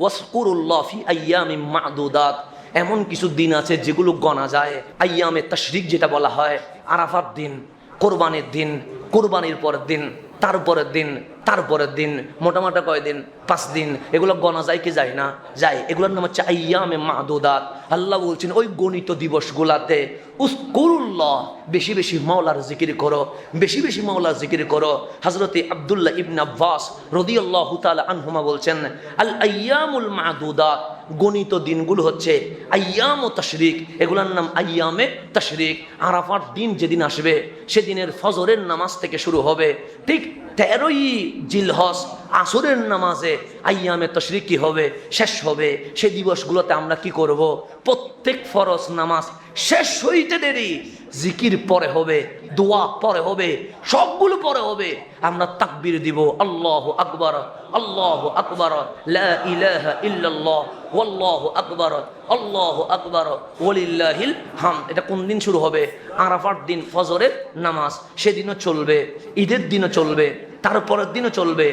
ওয়াসকুরুল্লাহ ফি আইয়ামিম মা'দুদাত, এমন কিছু দিন আছে যেগুলো গণা যায়। আইয়ামে তাশরিক যেটা বলা হয়, আরাফার দিন, কোরবানির দিন, কোরবানির পরের দিন, তারপরের দিন, তারপরের দিন, মোটামোটা কয়দিন, 5 দিন, এগুলো গণা যায় কি যায় না? যায়। এগুলোর নাম হচ্ছে আইয়ামে মা'দুদাত। আল্লাহ বলছেন ওই গণিত দিবসগুলাতে উযকুরুল্লাহ, বেশি বেশি মাওলার জিকির করো, বেশি বেশি মাওলার জিকির করো। হযরতে আব্দুল্লাহ ইবনে আব্বাস রাদিয়াল্লাহু তাআলা আনহুমা বলছেন, আল আইয়ামুল মা'দুদাত, গণিত দিনগুলো হচ্ছে আইয়াম তাশরিক, এগুলোর নাম আইয়ামে তাশরিক। আরাফার দিন যেদিন আসবে সেদিনের ফজরের নামাজ থেকে শুরু হবে, ঠিক 13ই জিলহজ আসরের নামাজে আইয়ামে তাশরিক কি হবে? শেষ হবে। সেই দিবসগুলোতে আমরা কি করব? প্রত্যেক ফরজ নামাজ শেষ হইতে দেরি জিকির পরে হবে, দোয়া পরে হবে, সবগুলো পরে হবে। আমরা তাকবীর দিব, আল্লাহু আকবার, আল্লাহু আকবার, লা ইলাহা ইল্লাল্লাহ, ওয়াল্লাহু আকবার, আল্লাহু আকবার, ওয়ালিল্লাহিল হামদ। এটা কোন দিন শুরু হবে? আরাফার দিন ফজরের নামাজ, সেদিনও চলবে, ঈদের দিনও চলবে, তারপরের দিনও চলবে,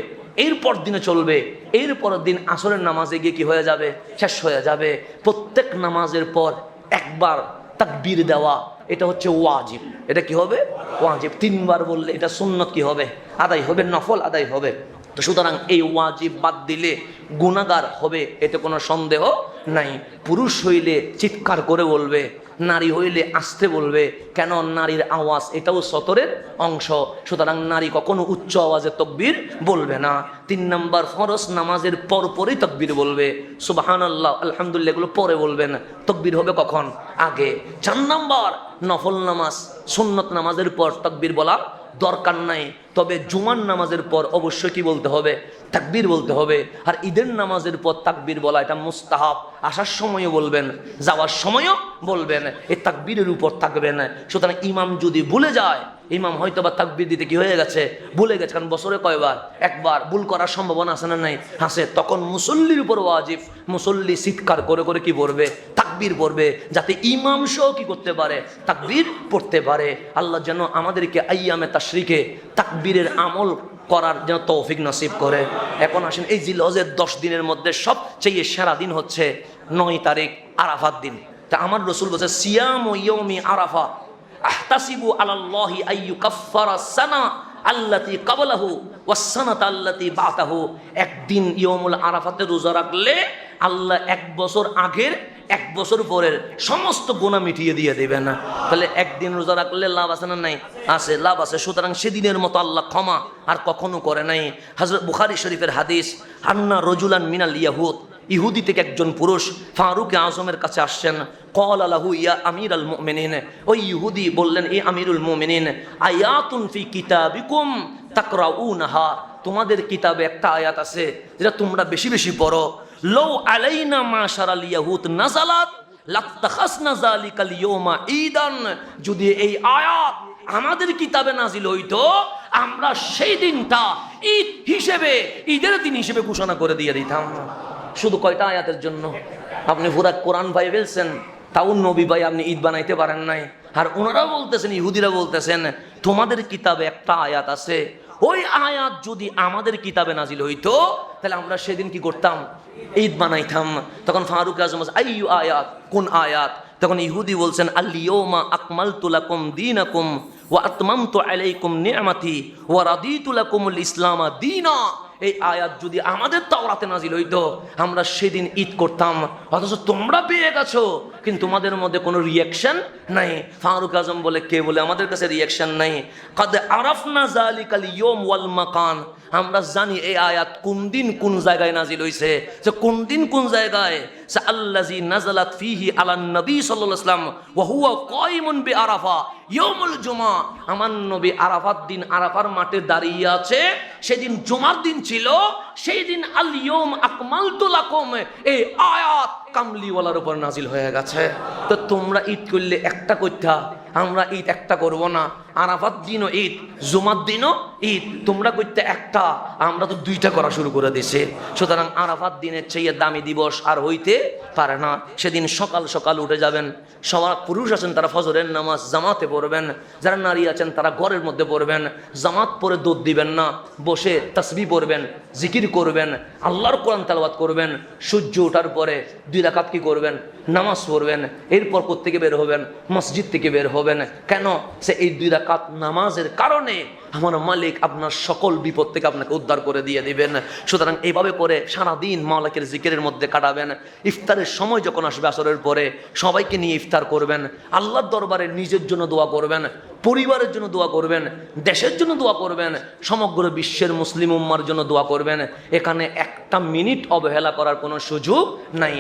এরপর দিনে চলবে, এরপরের দিন আসরের নামাজে গিয়ে কি হয়ে যাবে? শেষ হয়ে যাবে। প্রত্যেক নামাজের পর একবার তাকবীর দেওয়া, এটা হচ্ছে ওয়াজিব। এটা কি হবে? ওয়াজিব। 3 বার বললে এটা সুন্নত কি হবে? আদায় হবে, নফল আদায় হবে। তো সুতরাং এই ওয়াজিব বাদ দিলে গুনাহগার হবে, এতে কোনো সন্দেহ নাই। পুরুষ হইলে চিৎকার করে বলবে, নারী হইলে আস্তে বলবে। কেন? নারীর আওয়াজ এটাও সতরের অংশ, সুতরাং নারী কখনো উচ্চ আওয়াজে তাকবীর বলবে না। 3 নম্বর ফরজ নামাজের পরপরই তাকবীর বলবে, সুবহানাল্লাহ, আলহামদুলিল্লাহ এগুলো পরে বলবেন। তাকবীর হবে কখন? আগে। 4 নম্বর নফল নামাজ, সুন্নত নামাজের পর তাকবীর বলা দরকার নাই, তবে জুমার নামাজের পর অবশ্যই কি বলতে হবে? তাকবীর বলতে হবে। আর ঈদের নামাজের পর তাকবীর বলা এটা মুস্তাহাব। আসার সময়ও বলবেন, যাওয়ার সময়ও বলবেন, এই তাকবীরের উপর থাকবেন। সুতরাং ইমাম যদি ভুলে যায়, ইমাম হয়তো বা তাকবীর দিতে কি হয়ে গেছে? ভুলে গেছে। কারণ বছরে কয়বার? একবার। ভুল করার সম্ভাবনা আছে না নাই? আছে। তখন মুসল্লির উপর ওয়াজিব, মুসল্লি চিৎকার করে করে কি পড়বে? তাকবীর পড়বে, যাতে ইমাম সহ কি করতে পারে? তাকবীর পড়তে পারে। আল্লাহ যেন আমাদেরকে আইয়ামে তাশরিকে তাকবীরের আমল করার যেন তৌফিক নসিব করে। এখন আসেন, এই জিলহজের 10 দিনের মধ্যে সবচেয়ে সেরা দিন হচ্ছে 9 তারিখ, আরাফাত দিন। তা আমার রাসূল বলেছে, সিয়ামু ইয়াউমি আরাফা আহতাসিবু আলাল্লাহি আইয়ুকাফফারা সানা আল্লাতী ক্বাবলাহু ওয়াস সানাতা আল্লাতী বা'দাহু। একদিন ইয়াউমুল আরাফাতে রোজা রাখলে আল্লাহ 1 বছর আগের, 1 বছর পরের সমস্ত গুনাহ মিটিয়ে দিয়ে দেবেন। তাহলে একদিন রোজা রাখলে লাভ আছে না নাই? আছে, লাভ আছে। সুতরাং সেদিনের মতো আল্লাহ ক্ষমা আর কখনো করে নাই। হযরত বুখারী শরীফের হাদিস, আন্না রজুলান মিনাল ইয়াহুদ, ইহুদি থেকে একজন পুরুষ ফারুক আজমের কাছে আসছেন। ক্বালা লাহু ইয়া আমিরাল মুমিনিন, ওই ইহুদি বললেন, এ আমিরুল মুমিনিন, আয়াতুন ফি কিতাবিকুম তাকরাউনাহা, তোমাদের কিতাবে একটা আয়াত আছে যেটা তোমরা বেশি বেশি পড়ো। লাউ আলাইনা মাশারাল ইয়াহুদ নাযালাত লাত্তাখাসনা যালিকাল ইয়াউমা ঈদান, যদি এই আয়াত আমাদের কিতাবে নাজিল হইতো, আমরা সেই দিনটা ঈদ হিসেবে, ঈদের দিন হিসেবে ঘোষণা করে দিয়ে দিতাম। শুধু কয়টা আয়াতের জন্য আপনি পুরা কোরআন ভাই ফেলছেন, তাও নবী ভাই আপনি ঈদ বানাইতে পারেন নাই। আর ওনারা বলতেছেন, ইহুদিরা বলতেছেন, তোমাদের কিতাবে একটা আয়াত আছে, ওই আয়াত যদি আমাদের কিতাবে নাজিল হইতো তাহলে আমরা সেদিন কি করতাম? ঈদ বানাইতাম। তখন ফারুক আজম, আইয়ু আয়াত, কোন আয়াত? তখন ইহুদি বলছেন, আল ইয়াউমা আকমালতু লাকুম দীনাকুম ওয়া আতমামতু আলাইকুম নি'মাতি ওয়া রাদিতু লাকুমুল ইসলামা দীনা। এই আয়াত যদি আমাদের তাওরাতে নাজিল হইতো আমরা সেদিন ঈদ করতাম, অথচ তোমরা পেয়ে গেছো কিন্তু তোমাদের মধ্যে কোনো রিয়াকশন নাই। ফারুক আজম বলে, কে বলে আমাদের কাছে রিয়াকশন নাই? কাদ আরাফনা যালিকাল ইয়াউম ওয়াল মাকান, আমরা জানি এই আয়াত কোন দিন কোন জায়গায় নাজিল হইছে। যে কোন দিন কোন জায়গায়? আল্লাযী নাযালাত ফীহি আলান নবী সাল্লাল্লাহু আলাইহি ওয়াসাল্লাম ওয়া হুয়া কায়িমুন বিআরাফা ইয়াউমুল জুমআ, আমার নবী আরাফাত দিন আরাফার মাঠে দাঁড়িয়ে আছে, সেদিন জুমার দিন ছিল, সেই দিন আল ইয়াউম আকমালতু লাকুম, এই আয়াত কামলিওয়ালার উপর নাজিল হয়ে গেছে। তো তোমরা ঈদ করলে একটা কইতা, আমরা ঈদ একটা করব না, আরাফাত দিনও ঈদ, জুমার দিনও ঈদ, তোমরা করতে একটা, আমরা তো দুইটা করা শুরু করে দিছে। সুতরাং আরাফাত দিনের চেয়ে দামি দিবস আর হইতে পারে না। সেদিন সকাল সকাল উঠে যাবেন, সবার পুরুষ আছেন তারা ফজরের নামাজ জামাতে পড়বেন, যারা নারী আছেন তারা ঘরের মধ্যে পড়বেন, জামাত পড়ে দৌড় দিবেন না, বসে তাসবিহ পড়বেন, জিকির করবেন, আল্লাহর কোরআন তেলাওয়াত করবেন। সূর্য ওঠার পরে 2 রাকাত কি করবেন, নামাজ পড়বেন। এরপর কোত্থেকে বের হবেন, মসজিদ থেকে বের হবেন। কেন? সে এই 2 রাকাত নামাজের কারণে আমার মালিক আপনার সকল বিপদ থেকে আপনাকে উদ্ধার করে দিয়ে দিবেন। সুতরাং এইভাবে করে সারাদিন মালিকের জিকিরের মধ্যে কাটাবেন। ইফতারের সময় যখন আসবে আসরের পরে সবাইকে নিয়ে ইফতার করবেন, আল্লাহর দরবারে নিজের জন্য দোয়া করবেন, পরিবারের জন্য দোয়া করবেন, দেশের জন্য দোয়া করবেন, সমগ্র বিশ্বের মুসলিম উম্মার জন্য দোয়া করবেন। এখানে একটা মিনিট অবহেলা করার কোনো সুযোগ নাই।